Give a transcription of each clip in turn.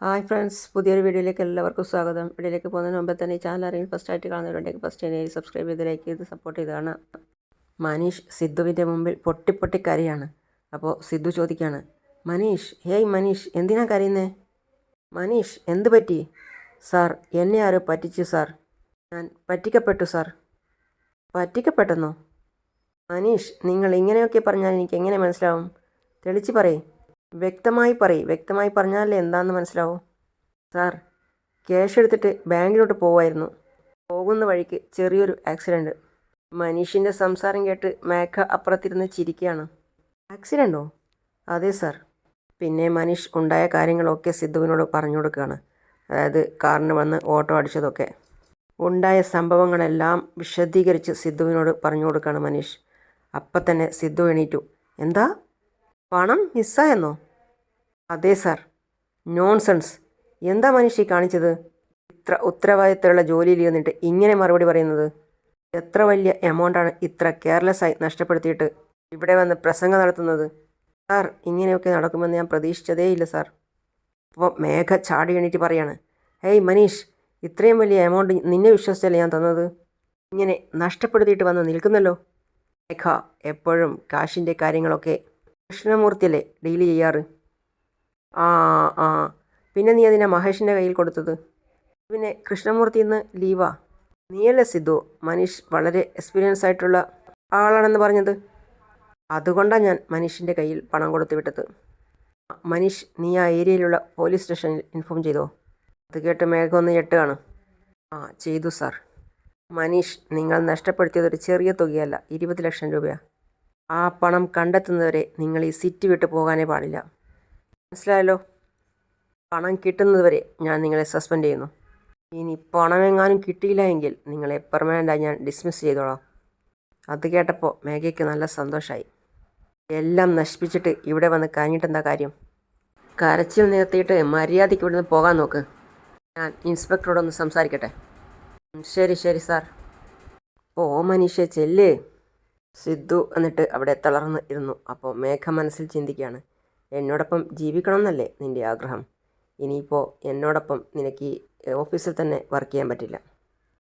Hi friends, പുതിയൊരു വീഡിയോയിലേക്ക് എല്ലാവർക്കും സ്വാഗതം. വീഡിയോയിലേക്ക് പോകുന്നതിന് മുമ്പേ തന്നെ ഈ ചാനൽ അറിയാൻ ഫസ്റ്റായിട്ട് കാണുന്നവരുണ്ടെങ്കിൽ ഫസ്റ്റ് തന്നെ സബ്സ്ക്രൈബ് ചെയ്ത് ലൈക്ക് ചെയ്ത് സപ്പോർട്ട് ചെയ്താണ്. മനീഷ് സിദ്ധുവിൻ്റെ മുമ്പിൽ പൊട്ടി കരയാണ്. അപ്പോൾ സിദ്ധു ചോദിക്കുകയാണ്, മനീഷ്, ഹേയ് മനീഷ്, എന്തിനാ കരയുന്നേ? മനീഷ്, എന്ത് പറ്റി? സാർ, എന്നെ ആരോ പറ്റിച്ചു സാർ. ഞാൻ പറ്റിക്കപ്പെട്ടു സാർ. പറ്റിക്കപ്പെട്ടെന്നോ? മനീഷ്, നിങ്ങൾ ഇങ്ങനെയൊക്കെ പറഞ്ഞാൽ എനിക്ക് എങ്ങനെ മനസ്സിലാവും? തെളിച്ച് പറയേ, വ്യക്തമായി പറഞ്ഞാലേ എന്താണെന്ന് മനസ്സിലാവും. സാർ, ക്യാഷ് എടുത്തിട്ട് ബാങ്കിലോട്ട് പോവായിരുന്നു. പോകുന്ന വഴിക്ക് ചെറിയൊരു ആക്സിഡൻറ്റ്. മനീഷിൻ്റെ സംസാരം കേട്ട് മേഘ അപ്പുറത്തിരുന്ന് ചിരിക്കുകയാണ്. ആക്സിഡൻറ്റോ? അതെ സാർ. പിന്നെ മനീഷ് ഉണ്ടായ കാര്യങ്ങളൊക്കെ സിദ്ധുവിനോട് പറഞ്ഞു കൊടുക്കുകയാണ്. അതായത് കാറിന് വന്ന് ഓട്ടോ അടിച്ചതൊക്കെ. ഉണ്ടായ സംഭവങ്ങളെല്ലാം വിശദീകരിച്ച് സിദ്ധുവിനോട് പറഞ്ഞു കൊടുക്കുകയാണ് മനീഷ്. അപ്പം തന്നെ സിദ്ധു എണീറ്റു. എന്താ, പണം മിസ്സായെന്നോ? അതെ സാർ. നോൺസെൻസ്. എന്താ മനീഷ് കാണിച്ചത്? ഇത്ര ഉത്തരവാദിത്തമുള്ള ജോലിയിൽ ഇരുന്നിട്ട് ഇങ്ങനെ മറുപടി പറയുന്നത്? എത്ര വലിയ എമൗണ്ടാണ് ഇത്ര കെയർലെസ്സായി നഷ്ടപ്പെടുത്തിയിട്ട് ഇവിടെ വന്ന് പ്രസംഗം നടത്തുന്നത്? സാർ, ഇങ്ങനെയൊക്കെ നടക്കുമെന്ന് ഞാൻ പ്രതീക്ഷിച്ചതേയില്ല സാർ. അപ്പോൾ മേഘ ചാടി എണീറ്റ് പറയാണ്, ഹേയ് മനീഷ്, ഇത്രയും വലിയ എമൗണ്ട് നിന്നെ വിശ്വസിച്ചല്ലേ ഞാൻ തന്നത്? ഇങ്ങനെ നഷ്ടപ്പെടുത്തിയിട്ട് വന്ന് നിൽക്കുന്നല്ലോ. മേഘ എപ്പോഴും കാശിൻ്റെ കാര്യങ്ങളൊക്കെ കൃഷ്ണമൂർത്തിയല്ലേ ഡീൽ ചെയ്യാറ്. ആ ആ പിന്നെ നീ അതിനെ മഹേഷിൻ്റെ കയ്യിൽ കൊടുത്തത്? പിന്നെ കൃഷ്ണമൂർത്തി ഇന്ന് ലീവാ. നീയല്ലേ സിദ്ധു മനീഷ് വളരെ എക്സ്പീരിയൻസ് ആയിട്ടുള്ള ആളാണെന്ന് പറഞ്ഞത്? അതുകൊണ്ടാണ് ഞാൻ മനീഷിൻ്റെ കയ്യിൽ പണം കൊടുത്തു വിട്ടത്. മനീഷ്, നീ ആ ഏരിയയിലുള്ള പോലീസ് സ്റ്റേഷനിൽ ഇൻഫോം ചെയ്തോ? അത് കേട്ട് മേഘം ഒന്ന് ഞെട്ടുകയാണ്. ആ, ചെയ്തു സാർ. മനീഷ്, നിങ്ങൾ നഷ്ടപ്പെടുത്തിയതൊരു ചെറിയ തുകയല്ല, 20 ലക്ഷം രൂപയാണ്. ആ പണം കണ്ടെത്തുന്നവരെ നിങ്ങൾ ഈ സിറ്റി വിട്ടു പോകാനേ പാടില്ല. മനസ്സിലായല്ലോ? പണം കിട്ടുന്നതുവരെ ഞാൻ നിങ്ങളെ സസ്പെൻഡ് ചെയ്യുന്നു. ഇനി പണമെങ്ങാനും കിട്ടിയില്ല എങ്കിൽ നിങ്ങളെ പെർമനൻ്റായി ഞാൻ ഡിസ്മിസ് ചെയ്തോളാം. അത് കേട്ടപ്പോൾ മേഘയ്ക്ക് നല്ല സന്തോഷമായി. എല്ലാം നശിപ്പിച്ചിട്ട് ഇവിടെ വന്ന് കഴിഞ്ഞിട്ടെന്താ കാര്യം? കരച്ചിൽ നിർത്തിയിട്ട് മര്യാദയ്ക്ക് ഇവിടുന്ന് പോകാൻ നോക്ക്. ഞാൻ ഇൻസ്പെക്ടറോടൊന്ന് സംസാരിക്കട്ടെ. ശരി സാർ. ഓ മനീഷേ, ചെല്ലേ. സിദ്ധു എന്നിട്ട് അവിടെ തളർന്ന് ഇരുന്നു. അപ്പോൾ മേഘ മനസ്സിൽ ചിന്തിക്കുകയാണ്, എന്നോടൊപ്പം ജീവിക്കണമെന്നല്ലേ നിൻ്റെ ആഗ്രഹം? ഇനിയിപ്പോൾ എന്നോടൊപ്പം നിനക്ക് ഈ ഓഫീസിൽ തന്നെ വർക്ക് ചെയ്യാൻ പറ്റില്ല.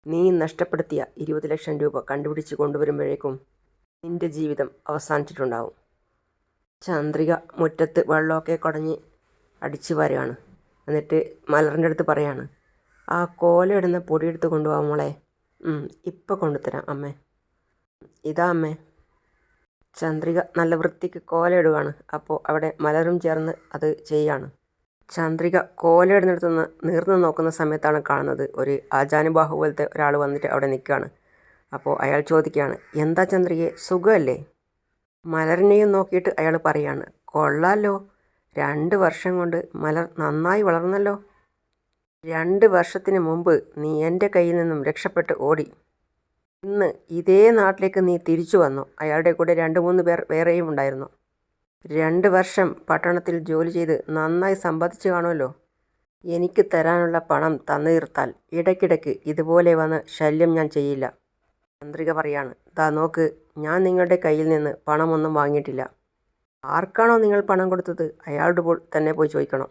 നീ നഷ്ടപ്പെടുത്തിയ 20 ലക്ഷം രൂപ കണ്ടുപിടിച്ച് കൊണ്ടുവരുമ്പോഴേക്കും നിൻ്റെ ജീവിതം അവസാനിച്ചിട്ടുണ്ടാവും. ചന്ദ്രിക മുറ്റത്ത് വെള്ളമൊക്കെ കുടഞ്ഞ് അടിച്ചു വരികയാണ്. എന്നിട്ട് മലറിൻ്റെ അടുത്ത് പറയാണ്, ആ കോലയിടുന്ന പൊടിയെടുത്ത് കൊണ്ടുപോകാം മോളെ. ഇപ്പം കൊണ്ടുതരാം അമ്മേ. ഇതാ അമ്മേ. ചന്ദ്രിക നല്ല വൃത്തിക്ക് കോലയിടുകയാണ്. അപ്പോൾ അവിടെ മലരും ചേർന്ന് അത് ചെയ്യാണ്. ചന്ദ്രിക കോലയിടുന്നിടത്തുനിന്ന് നീർന്നു നോക്കുന്ന സമയത്താണ് കാണുന്നത് ഒരു ആജാനുബാഹു പോലത്തെ ഒരാൾ വന്നിട്ട് അവിടെ നിൽക്കുകയാണ്. അപ്പോൾ അയാൾ ചോദിക്കുകയാണ്, എന്താ ചന്ദ്രികയെ, സുഖമല്ലേ? മലറിനെയും നോക്കിയിട്ട് അയാൾ പറയാണ്, കൊള്ളാലോ, 2 വർഷം കൊണ്ട് മലർ നന്നായി വളർന്നല്ലോ. 2 വർഷത്തിന് മുമ്പ് നീ എൻ്റെ കയ്യിൽ നിന്നും രക്ഷപ്പെട്ട് ഓടി. ഇന്ന് ഇതേ നാട്ടിലേക്ക് നീ തിരിച്ചു വന്നു. അയാളുടെ കൂടെ 2-3 പേർ വേറെയും ഉണ്ടായിരുന്നു. 2 വർഷം പട്ടണത്തിൽ ജോലി ചെയ്ത് നന്നായി സമ്പാദിച്ചു കാണുമല്ലോ. എനിക്ക് തരാനുള്ള പണം തന്നു തീർത്താൽ ഇടയ്ക്കിടയ്ക്ക് ഇതുപോലെ വന്ന് ശല്യം ഞാൻ ചെയ്യില്ല. ചന്ദ്രിക പറയാണ്, ദാ നോക്ക്, ഞാൻ നിങ്ങളുടെ കയ്യിൽ നിന്ന് പണമൊന്നും വാങ്ങിയിട്ടില്ല. ആർക്കാണോ നിങ്ങൾ പണം കൊടുത്തത് അയാളുടെ തന്നെ പോയി ചോദിക്കണം.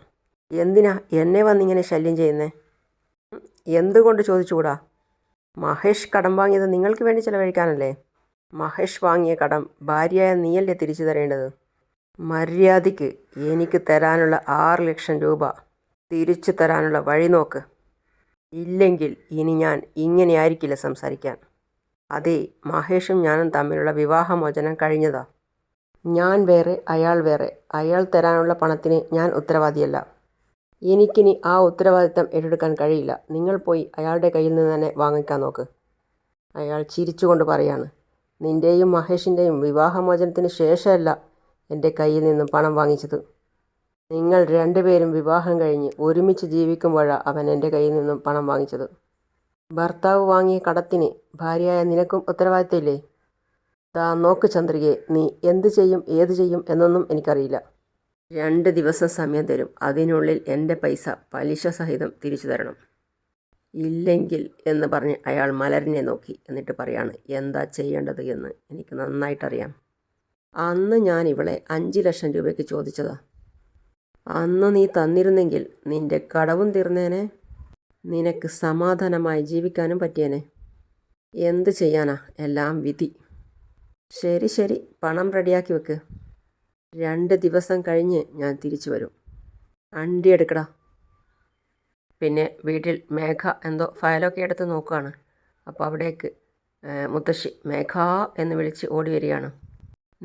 എന്തിനാ എന്നെ വന്നിങ്ങനെ ശല്യം ചെയ്യുന്നേ? എന്തുകൊണ്ട് ചോദിച്ചുകൂടാ? മഹേഷ് കടം വാങ്ങിയത് നിങ്ങൾക്ക് വേണ്ടി ചിലവഴിക്കാനല്ലേ? മഹേഷ് വാങ്ങിയ കടം ഭാര്യയായ നീയല്ലേ തിരിച്ചു തരേണ്ടത്? മര്യാദയ്ക്ക് എനിക്ക് തരാനുള്ള 6 ലക്ഷം രൂപ തിരിച്ചു തരാനുള്ള വഴി നോക്ക്. ഇല്ലെങ്കിൽ ഇനി ഞാൻ ഇങ്ങനെ ആയിരിക്കില്ല സംസാരിക്കാൻ. അതെ, മഹേഷും ഞാനും തമ്മിലുള്ള വിവാഹമോചനം കഴിഞ്ഞതാ. ഞാൻ വേറെ, അയാൾ വേറെ. അയാൾ തരാനുള്ള പണത്തിന് ഞാൻ ഉത്തരവാദിയല്ല. എനിക്കിനി ആ ഉത്തരവാദിത്തം ഏറ്റെടുക്കാൻ കഴിയില്ല. നിങ്ങൾ പോയി അയാളുടെ കയ്യിൽ നിന്ന് തന്നെ വാങ്ങിക്കാൻ നോക്ക്. അയാൾ ചിരിച്ചുകൊണ്ട് പറയാണ്, നിൻ്റെയും മഹേഷിൻ്റെയും വിവാഹമോചനത്തിന് ശേഷമല്ല എൻ്റെ കയ്യിൽ നിന്നും പണം വാങ്ങിച്ചത്. നിങ്ങൾ 2 പേരും വിവാഹം കഴിഞ്ഞ് ഒരുമിച്ച് ജീവിക്കുമ്പോഴാണ് അവൻ എൻ്റെ കയ്യിൽ നിന്നും പണം വാങ്ങിച്ചത്. ഭർത്താവ് വാങ്ങിയ കടത്തിന് ഭാര്യയായ നിനക്കും ഉത്തരവാദിത്തമില്ലേ? താ നോക്ക് ചന്ദ്രികയെ, നീ എന്ത് ചെയ്യും ഏത് ചെയ്യും എന്നൊന്നും എനിക്കറിയില്ല. 2 ദിവസം സമയം തരും. അതിനുള്ളിൽ എൻ്റെ പൈസ പലിശ സഹിതം തിരിച്ചു തരണം. ഇല്ലെങ്കിൽ എന്ന് പറഞ്ഞ് അയാൾ മലരിനെ നോക്കി. എന്നിട്ട് പറയാണ്, എന്താ ചെയ്യേണ്ടത് എന്ന് എനിക്ക് നന്നായിട്ടറിയാം. അന്ന് ഞാൻ ഇവളെ 5 ലക്ഷം രൂപയ്ക്ക് ചോദിച്ചതാ. അന്ന് നീ തന്നിരുന്നെങ്കിൽ നിന്റെ കടവും തീർന്നേനെ, നിനക്ക് സമാധാനമായി ജീവിക്കാനും പറ്റിയേനെ. എന്ത് ചെയ്യാനാ, എല്ലാം വിധി. ശരി ശരി, പണം റെഡിയാക്കി വെക്ക്. 2 ദിവസം കഴിഞ്ഞ് ഞാൻ തിരിച്ചു വരും. വണ്ടി എടുക്കടാ. പിന്നെ വീട്ടിൽ മേഘ എന്തോ ഫയലൊക്കെ എടുത്ത് നോക്കുകയാണ്. അപ്പോൾ അവിടേക്ക് മുത്തശ്ശി മേഘ എന്ന് വിളിച്ച് ഓടി വരികയാണ്.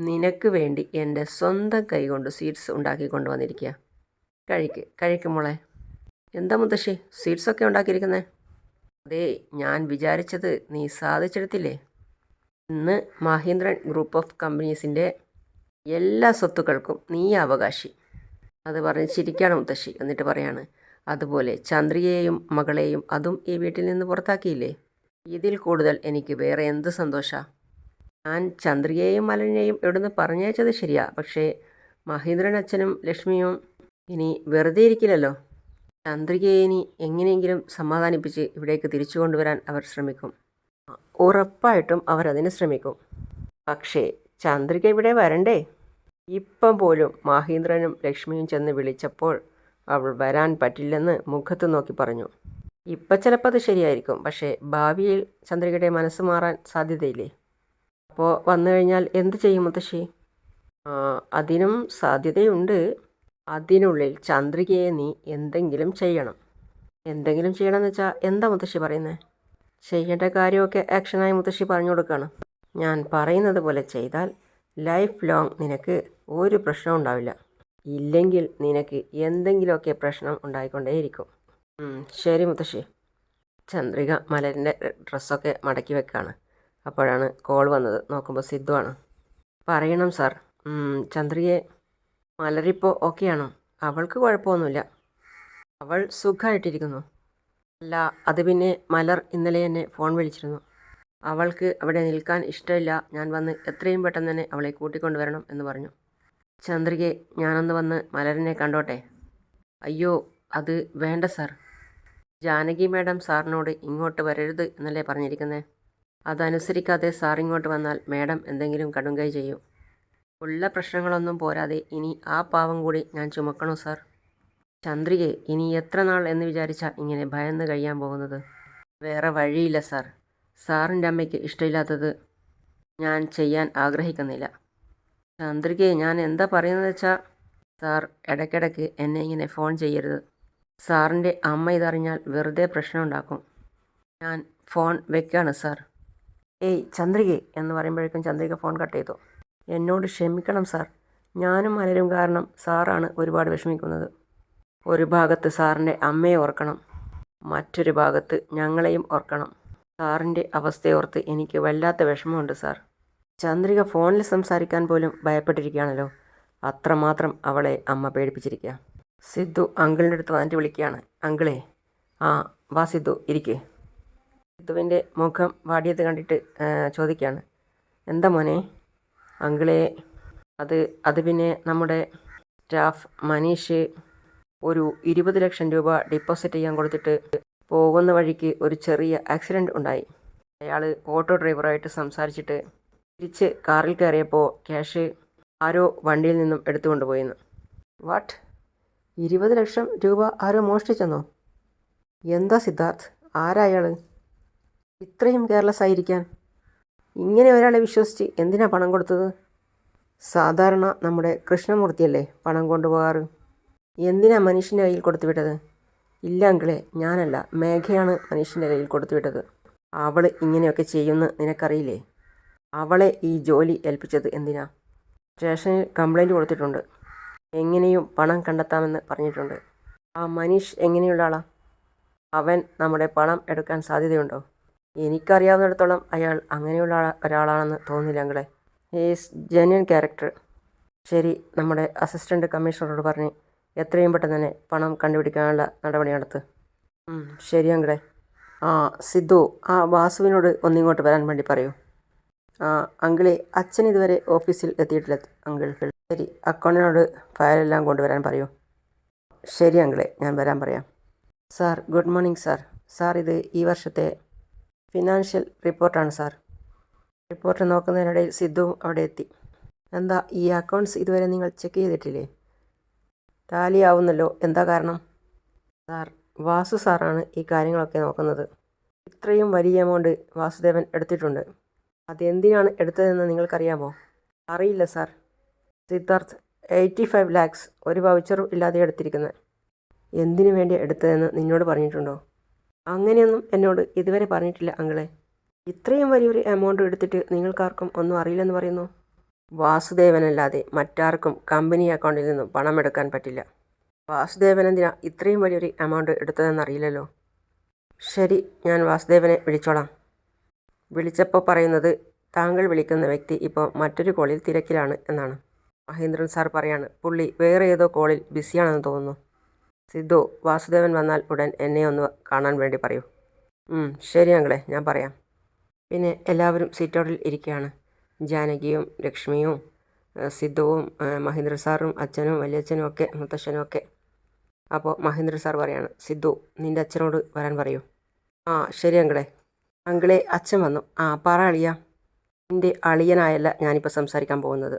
നിനക്ക് വേണ്ടി എൻ്റെ സ്വന്തം കൈകൊണ്ട് സ്വീറ്റ്സ് ഉണ്ടാക്കിക്കൊണ്ട് വന്നിരിക്കുക. കഴിക്ക് മോളെ. എന്താ മുത്തശ്ശി സ്വീറ്റ്സൊക്കെ ഉണ്ടാക്കിയിരിക്കുന്നത്? അതേ, ഞാൻ വിചാരിച്ചത് നീ സാധിച്ചെടുത്തില്ലേ. ഇന്ന് മഹീന്ദ്രൻ ഗ്രൂപ്പ് ഓഫ് കമ്പനീസിൻ്റെ എല്ലാ സ്വത്തുക്കൾക്കും നീ അവകാശി. അത് പറഞ്ഞ് ചിരിക്കുകയാണ് മുത്തശ്ശി. എന്നിട്ട് പറയാണ്, അതുപോലെ ചന്ദ്രികയെയും മകളെയും അതും ഈ വീട്ടിൽ നിന്ന് പുറത്താക്കിയില്ലേ. ഇതിൽ കൂടുതൽ എനിക്ക് വേറെ എന്ത് സന്തോഷമാണ്. ഞാൻ ചന്ദ്രികയെയും മലനെയും ഇവിടുന്ന് പറഞ്ഞയച്ചത് ശരിയാ, പക്ഷേ മഹീന്ദ്രൻ അച്ഛനും ലക്ഷ്മിയും ഇനി വെറുതെ ഇരിക്കില്ലല്ലോ. ചന്ദ്രികയെ ഇനി എങ്ങനെയെങ്കിലും സമാധാനിപ്പിച്ച് ഇവിടേക്ക് തിരിച്ചു കൊണ്ടുവരാൻ അവർ ശ്രമിക്കും. ഉറപ്പായിട്ടും അവരതിന് ശ്രമിക്കും. പക്ഷേ ചന്ദ്രിക ഇവിടെ വരണ്ടേ? ഇപ്പം പോലും മഹീന്ദ്രനും ലക്ഷ്മിയും ചെന്ന് വിളിച്ചപ്പോൾ അവൾ വരാൻ പറ്റില്ലെന്ന് മുഖത്ത് നോക്കി പറഞ്ഞു. ഇപ്പം ചിലപ്പോൾ അത് ശരിയായിരിക്കും, പക്ഷേ ഭാവിയിൽ ചന്ദ്രികയുടെ മനസ്സ് മാറാൻ സാധ്യതയില്ലേ? അപ്പോൾ വന്നു കഴിഞ്ഞാൽ എന്ത് ചെയ്യും മുത്തശ്ശി? അതിനും സാധ്യതയുണ്ട്. അതിനുള്ളിൽ ചന്ദ്രികയെ നീ എന്തെങ്കിലും ചെയ്യണം. എന്തെങ്കിലും ചെയ്യണമെന്ന് വെച്ചാൽ എന്താ മുത്തശ്ശി പറയുന്നത്? ചെയ്യേണ്ട കാര്യമൊക്കെ ആക്ഷനായി മുത്തശ്ശി പറഞ്ഞു കൊടുക്കുകയാണ്. ഞാൻ പറയുന്നത് പോലെ ചെയ്താൽ ലൈഫ് ലോങ് നിനക്ക് ഒരു പ്രശ്നവും ഉണ്ടാവില്ല. ഇല്ലെങ്കിൽ നിനക്ക് എന്തെങ്കിലുമൊക്കെ പ്രശ്നം ഉണ്ടായിക്കൊണ്ടേയിരിക്കും. ശരി മുത്തശ്ശി. ചന്ദ്രിക മലരിൻ്റെ ഡ്രസ്സൊക്കെ മടക്കി വെക്കാണ്. അപ്പോഴാണ് കോൾ വന്നത്. നോക്കുമ്പോൾ സിദ്ധുവാണ്. പറയണം സാർ, ചന്ദ്രികയെ മലരിപ്പോൾ ഓക്കെയാണോ? അവൾക്ക് കുഴപ്പമൊന്നുമില്ല, അവൾ സുഖമായിട്ടിരിക്കുന്നു. അല്ല, അത് പിന്നെ മലർ ഇന്നലെ എന്നെ ഫോൺ വിളിച്ചിരുന്നു. അവൾക്ക് അവിടെ നിൽക്കാൻ ഇഷ്ടമില്ല, ഞാൻ വന്ന് എത്രയും പെട്ടെന്ന് തന്നെ അവളെ കൂട്ടിക്കൊണ്ടുവരണം എന്ന് പറഞ്ഞു. ചന്ദ്രികയെ ഞാനൊന്ന് വന്ന് മലരിനെ കണ്ടോട്ടെ? അയ്യോ, അത് വേണ്ട സാർ. ജാനകി മാഡം സാറിനോട് ഇങ്ങോട്ട് വരരുത് എന്നല്ലേ പറഞ്ഞിരിക്കുന്നത്? അതനുസരിക്കാതെ സാർ ഇങ്ങോട്ട് വന്നാൽ മാഡം എന്തെങ്കിലും കടുങ്കൈ ചെയ്യും. ഉള്ള പ്രശ്നങ്ങളൊന്നും പോരാതെ ഇനി ആ പാവം കൂടി ഞാൻ ചുമക്കണോ സാർ? ചന്ദ്രികയെ ഇനി എത്ര നാൾ എന്ന് വിചാരിച്ചാൽ ഇങ്ങനെ ഭയന്ന് കഴിയാൻ പോകുന്നത്? വേറെ വഴിയില്ല സാർ. സാറിൻ്റെ അമ്മയ്ക്ക് ഇഷ്ടമില്ലാത്തത് ഞാൻ ചെയ്യാൻ ആഗ്രഹിക്കുന്നില്ല. ചന്ദ്രികയെ ഞാൻ എന്താ പറയുന്നത് വെച്ചാൽ, സാർ ഇടയ്ക്കിടയ്ക്ക് എന്നെ ഇങ്ങനെ ഫോൺ ചെയ്യരുത്. സാറിൻ്റെ അമ്മ ഇതറിഞ്ഞാൽ വെറുതെ പ്രശ്നം ഉണ്ടാക്കും. ഞാൻ ഫോൺ വെക്കുകയാണ് സാർ. ഏയ് ചന്ദ്രികയെ എന്ന് പറയുമ്പോഴേക്കും ചന്ദ്രിക ഫോൺ കട്ട് ചെയ്തു. എന്നോട് ക്ഷമിക്കണം സാർ. ഞാനും മലരും കാരണം സാറാണ് ഒരുപാട് വിഷമിക്കുന്നത്. ഒരു ഭാഗത്ത് സാറിൻ്റെ അമ്മയെ ഓർക്കണം, മറ്റൊരു ഭാഗത്ത് ഞങ്ങളെയും ഓർക്കണം. സാറിൻ്റെ അവസ്ഥയോർത്ത് എനിക്ക് വല്ലാത്ത വിഷമമുണ്ട് സാർ. ചന്ദ്രിക ഫോണിൽ സംസാരിക്കാൻ പോലും ഭയപ്പെട്ടിരിക്കുകയാണല്ലോ. അത്രമാത്രം അവളെ അമ്മ പേടിപ്പിച്ചിരിക്കുക. സിദ്ധു അങ്കിളിൻ്റെ അടുത്ത് വന്നിട്ട് വിളിക്കുകയാണ്. അങ്കിളേ. വാ സിദ്ധു, ഇരിക്കേ. സിദ്ധുവിൻ്റെ മുഖം വാടിയത് കണ്ടിട്ട് ചോദിക്കുകയാണ്, എന്താ മോനെ? അങ്കിളേ, അത് പിന്നെ നമ്മുടെ സ്റ്റാഫ് മനീഷ് ഒരു 20 ലക്ഷം രൂപ ഡിപ്പോസിറ്റ് ചെയ്യാൻ കൊടുത്തിട്ട് പോകുന്ന വഴിക്ക് ഒരു ചെറിയ ആക്സിഡൻറ്റ് ഉണ്ടായി. അയാൾ ഓട്ടോ ഡ്രൈവറായിട്ട് സംസാരിച്ചിട്ട് തിരിച്ച് കാറിൽ കയറിയപ്പോൾ ക്യാഷ് ആരോ വണ്ടിയിൽ നിന്നും എടുത്തുകൊണ്ട് പോയിന്ന്. വാട്ട്? 20 ലക്ഷം രൂപ ആരോ മോഷ്ടിച്ചെന്നോ? എന്താ സിദ്ധാർത്ഥ്, ആരാ അയാൾ? ഇത്രയും കെയർലെസ് ആയിരിക്കാൻ? ഇങ്ങനെ ഒരാളെ വിശ്വസിച്ച് എന്തിനാ പണം കൊടുത്തത്? സാധാരണ നമ്മുടെ കൃഷ്ണമൂർത്തിയല്ലേ പണം കൊണ്ടുപോകാറ്. എന്തിനാ മനുഷ്യൻ്റെ കയ്യിൽ കൊടുത്തു വിട്ടത്? ഇല്ല അങ്കിളെ, ഞാനല്ല, മേഘയാണ് മനുഷ്യൻ്റെ കയ്യിൽ കൊടുത്തു വിട്ടത്. അവൾ ഇങ്ങനെയൊക്കെ ചെയ്യുമെന്ന് നിനക്കറിയില്ലേ? അവളെ ഈ ജോലി ഏൽപ്പിച്ചത് എന്തിനാ? സ്റ്റേഷനിൽ കംപ്ലൈൻറ്റ് കൊടുത്തിട്ടുണ്ട്. എങ്ങനെയും പണം കണ്ടെത്താമെന്ന് പറഞ്ഞിട്ടുണ്ട്. ആ മനീഷ് എങ്ങനെയുള്ള ആളാ? അവൻ നമ്മുടെ പണം എടുക്കാൻ സാധ്യതയുണ്ടോ? എനിക്കറിയാവുന്നിടത്തോളം അയാൾ അങ്ങനെയുള്ള ഒരാളാണെന്ന് തോന്നുന്നില്ല അങ്കിളെ. Is genuine character. ശരി, നമ്മുടെ അസിസ്റ്റൻറ്റ് കമ്മീഷണറോട് പറഞ്ഞ് എത്രയും പെട്ടെന്ന് തന്നെ പണം കണ്ടുപിടിക്കാനുള്ള നടപടി നടത്ത്. ശരി അങ്കിളെ. സിദ്ധു, ആ വാസുവിനോട് ഒന്നിങ്ങോട്ട് വരാൻ വേണ്ടി പറയൂ. അങ്കിളെ, അച്ഛൻ ഇതുവരെ ഓഫീസിൽ എത്തിയിട്ടില്ല അങ്കിൾ. ശരി, അക്കൗണ്ടിനോട് ഫയലെല്ലാം കൊണ്ടുവരാൻ പറയൂ. ശരി അങ്കിളെ, ഞാൻ വരാൻ പറയാം. Sir, good morning sir. Sir, ഇത് ഈ വർഷത്തെ ഫിനാൻഷ്യൽ റിപ്പോർട്ടാണ് സാർ. റിപ്പോർട്ട് നോക്കുന്നതിനിടയിൽ സിദ്ധുവും അവിടെ എത്തി. എന്താ, ഈ അക്കൗണ്ട്സ് ഇതുവരെ നിങ്ങൾ ചെക്ക് ചെയ്തിട്ടില്ലേ? ടാലിയാവുന്നല്ലോ. എന്താ കാരണം? സാർ, വാസു സാറാണ് ഈ കാര്യങ്ങളൊക്കെ നോക്കുന്നത്. ഇത്രയും വലിയ എമൗണ്ട് വാസുദേവൻ എടുത്തിട്ടുണ്ട്. അതെന്തിനാണ് എടുത്തതെന്ന് നിങ്ങൾക്കറിയാമോ? അറിയില്ല സാർ. സിദ്ധാർത്ഥ് 85 lakhs ഒരു വൗച്ചറും ഇല്ലാതെ എടുത്തിരിക്കുന്നത്. എന്തിനു വേണ്ടി എടുത്തതെന്ന് നിന്നോട് പറഞ്ഞിട്ടുണ്ടോ? അങ്ങനെയൊന്നും എന്നോട് ഇതുവരെ പറഞ്ഞിട്ടില്ല അങ്കിളെ. ഇത്രയും വലിയൊരു എമൗണ്ട് എടുത്തിട്ട് നിങ്ങൾക്കാർക്കും ഒന്നും അറിയില്ലെന്ന് പറയുന്നു. വാസുദേവനല്ലാതെ മറ്റാർക്കും കമ്പനി അക്കൗണ്ടിൽ നിന്നും പണം എടുക്കാൻ പറ്റില്ല. വാസുദേവനെന്തിനാ ഇത്രയും വലിയൊരു എമൗണ്ട് എടുത്തതെന്നറിയില്ലല്ലോ. ശരി, ഞാൻ വാസുദേവനെ വിളിച്ചോളാം. വിളിച്ചപ്പോൾ പറയുന്നത് താങ്കൾ വിളിക്കുന്ന വ്യക്തി ഇപ്പോൾ മറ്റൊരു കോളിൽ തിരക്കിലാണ് എന്നാണ്. മഹേന്ദ്രൻ സാർ പറയാണ്, പുള്ളി വേറെ ഏതോ കോളിൽ ബിസിയാണെന്ന് തോന്നുന്നു. സിദ്ധു, വാസുദേവൻ വന്നാൽ ഉടൻ എന്നെ ഒന്ന് കാണാൻ വേണ്ടി പറയൂ. ശരി അങ്കിളെ, ഞാൻ പറയാം. പിന്നെ എല്ലാവരും സീറ്റൗട്ടിൽ ഇരിക്കുകയാണ്. ജാനകിയും ലക്ഷ്മിയും സിദ്ധുവും മഹേന്ദ്ര സാറും അച്ഛനും വലിയച്ഛനും ഒക്കെ മുത്തശ്ശനും ഒക്കെ. അപ്പോൾ മഹേന്ദ്ര സാർ പറയാണ്, സിദ്ധു, നിൻ്റെ അച്ഛനോട് വരാൻ പറയൂ. ശരി അങ്കിളെ. അങ്കിളെ, അച്ഛൻ വന്നു. പറ അളിയ. നിൻ്റെ അളിയനായല്ല ഞാനിപ്പോൾ സംസാരിക്കാൻ പോകുന്നത്.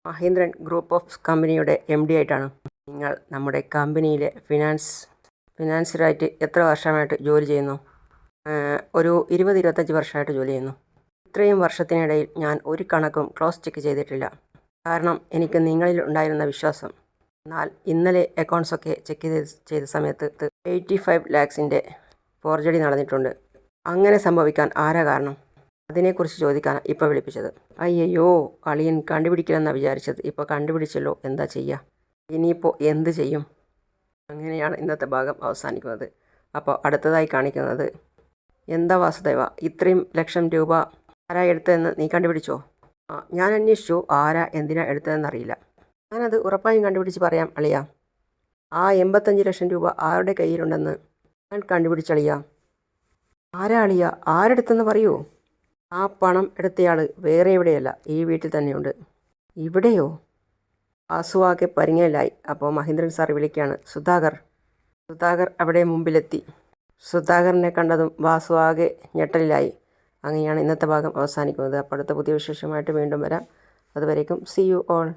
മഹേന്ദ്രൻ ഗ്രൂപ്പ് ഓഫ് കമ്പനിയുടെ MD ആയിട്ടാണ്. നിങ്ങൾ നമ്മുടെ കമ്പനിയിലെ ഫിനാൻസറായിട്ട് എത്ര വർഷമായിട്ട് ജോലി ചെയ്യുന്നു? ഒരു 20-25 വർഷമായിട്ട് ജോലി ചെയ്യുന്നു. ഇത്രയും വർഷത്തിനിടയിൽ ഞാൻ ഒരു കണക്കും ക്ലോസ് ചെക്ക് ചെയ്തിട്ടില്ല. കാരണം എനിക്ക് നിങ്ങളിൽ ഉണ്ടായിരുന്ന വിശ്വാസം. എന്നാൽ ഇന്നലെ അക്കൗണ്ട്സൊക്കെ ചെക്ക് ചെയ്ത സമയത്ത് 85 lakhs ഫോർജറി നടന്നിട്ടുണ്ട്. അങ്ങനെ സംഭവിക്കാൻ ആരാ കാരണം? അതിനെക്കുറിച്ച് ചോദിക്കാനാണ് ഇപ്പോൾ വിളിപ്പിച്ചത്. അയ്യോ, അളിയൻ കണ്ടുപിടിക്കില്ലെന്നാണ് വിചാരിച്ചത്. ഇപ്പോൾ കണ്ടുപിടിച്ചല്ലോ. എന്താ ചെയ്യുക? ഇനിയിപ്പോൾ എന്ത് ചെയ്യും? അങ്ങനെയാണ് ഇന്നത്തെ ഭാഗം അവസാനിക്കുന്നത്. അപ്പോൾ അടുത്തതായി കാണിക്കുന്നത്, എന്താ വാസുദേവ, ഇത്രയും ലക്ഷം രൂപ ആരാ എടുത്തതെന്ന് നീ കണ്ടുപിടിച്ചോ? ഞാൻ അന്വേഷിച്ചു. ആരാ എന്തിനാ എടുത്തതെന്നറിയില്ല. ഞാനത് ഉറപ്പായും കണ്ടുപിടിച്ച് പറയാം അളിയ. ആ 85 ലക്ഷം രൂപ ആരുടെ കയ്യിലുണ്ടെന്ന് ഞാൻ കണ്ടുപിടിച്ചളിയ. ആരാ അളിയ? ആരെടുത്തെന്ന് പറയൂ. ആ പണം എടുത്തയാൾ വേറെ എവിടെയല്ല, ഈ വീട്ടിൽ തന്നെയുണ്ട്. ഇവിടെയോ? വാസുവാകെ പരിങ്ങലായി. അപ്പോൾ മഹേന്ദ്രൻ സാർ വിളിക്കുകയാണ്, സുധാകർ അവിടെ മുമ്പിലെത്തി. സുധാകറിനെ കണ്ടതും വാസുവാകെ ഞെട്ടലിലായി. അങ്ങനെയാണ് ഇന്നത്തെ ഭാഗം അവസാനിക്കുന്നത്. അപ്പോൾ അടുത്ത പുതിയ വിശേഷമായിട്ട് വീണ്ടും വരാം. അതുവരേക്കും see you all.